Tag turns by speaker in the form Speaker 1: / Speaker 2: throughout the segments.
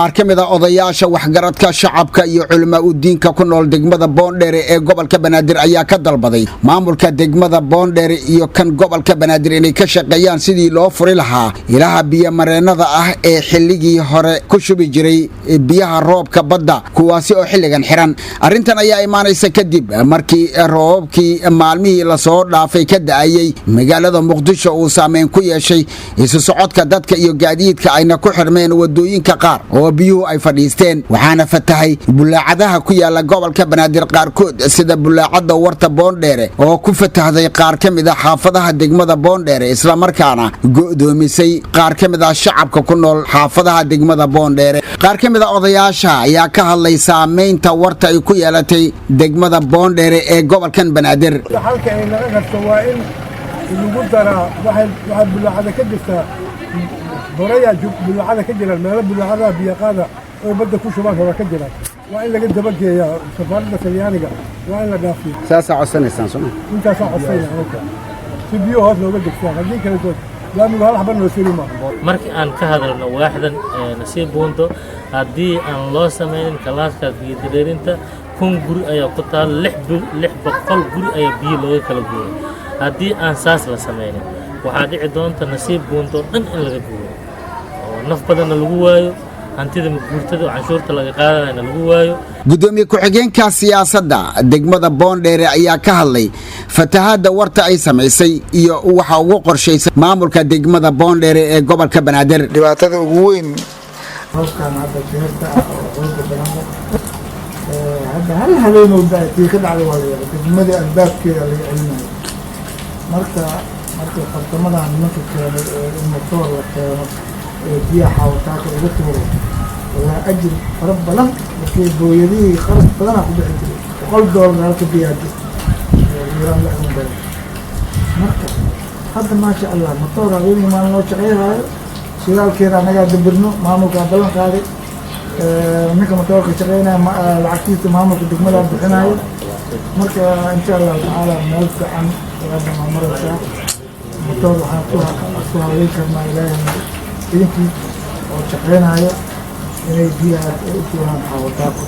Speaker 1: qaar ka mid ah odayaasha waxgaradka shacabka iyo culimo u diinka ku nool degmada Boondheere ee gobolka Banaadir ayaa ka dalbaday maamulka degmada Boondheere iyo kan gobolka Banaadir inay ka shaqeeyaan sidii loo furi lahaa ilaha biyo mareenada ah ee xilligii hore ku shubi jiray biyaha roobka badda kuwaasi oo xilligan xiran arintan ayaa imaanaysa kadib markii roobkii maalmihii la soo dhaafay ka da'ayay magaalada Muqdisho uu saameyn ku yeeshay isu socodka dadka iyo gaadiidka ayna ku xirmeen wadooyinka qaar oo biyuhu ay fadhiisteen waxaana fatahay bulaacadaha ku yaala gobolka Banaadir qaarkood sida bulaacada warta Boondheere oo ku fatahday qaar ka mid ah xaafadaha degmada Boondheere isla markaana go'doomisay qaar ka mid ah shacabka ku nool xaafadaha degmada Boondheere qaar ka mid ah odayaasha ayaa ka hadlay saameynta warta ay ku yeelatay degmada Boondheere ee gobolkan Banaadir
Speaker 2: halka ay laga qabto waa in lagu daraa waxa bulaacada ka jirta horaya bulaacada ka jira meel bulaacada biyaqada oo badda ku shubaan hore ka jira waa in laga dabageeyo safarada Talyaaniga waa in la dhaafiyo
Speaker 1: saasa codsanaysan soo
Speaker 2: inta soo codsanaysan si biyo hoos looga dhigtaa hadii kale doon laamiga hal xabad loo siri ma
Speaker 3: markii aan ka hadalno waaxdan nasiib buunto hadii aan loo sameeyay kalaaska biyo direerinta kun guri ayaa ku taal 600 guri ayaa biyo looga kala gooyay hadii aan saas la sameeyay waxa dhici doonta nasiib buunto dhan in laga gooyo oo naf badan lagu waayo hantida guurtada canshuurta laga qaadanayo lagu waayo
Speaker 1: gudoomiye ku-xigeenka siyaasadda degmada Boondheere ayaa ka hadlay fatahaada warta ay sameysay iyo waxa ugu qorshaysan maamulka degmada Boondheere ee gobolka Banaadir
Speaker 4: dhibaatada ugu weyn
Speaker 2: halkan hadda jeerta oo qolka Banaadir hadda hal habeen oo daayay ka dhacday waa degmada albaabkeeda laga celinayo marka fartamada nimanka keenay in motor la keeno biyaha wataaka ugu tuuro waa ajir farab badan markii booyadii qarab badan ku bixi jiray $100 halka biyaha yaraan la cunbay marka hadda ma sha Allah motor weyn ma loo shaqeeyo shiraalkeeda anaga dabirno maamulka balan qaaday ninka motorka shaqeynaa lacagtiisa maamulka degmada bixinayo marka insha Allah taala meel fiican waa maraysaa motor waxaan ku hawlay karnaa ilaahay idinki oo shaqeynaayo inay biyaha u tuuraan xawataako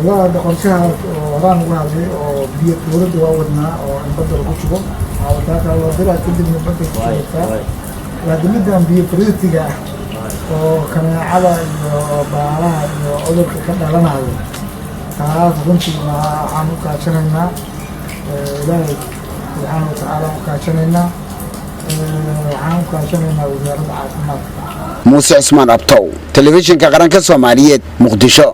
Speaker 2: waa qorshaha horaan uga hadlay oo biyo tuurada waa wadnaa oo in badda lagu shubo xawataaka loo diraa kadibna badda ku shubtaa laadimidan biyo fariitiga ah oo kaneecada iyo baalaha iyo cudurka ka dhalanayo taas runtii waxaan u kaashanaynaa ilaahay subxaanahu wa tacaala u kaashanaynaa waxaan u kaashanaynaa wasaaradda caafimaadka
Speaker 1: Muuse Usmaan Abtow telefishinka qaranka Soomaaliyeed Muqdisho.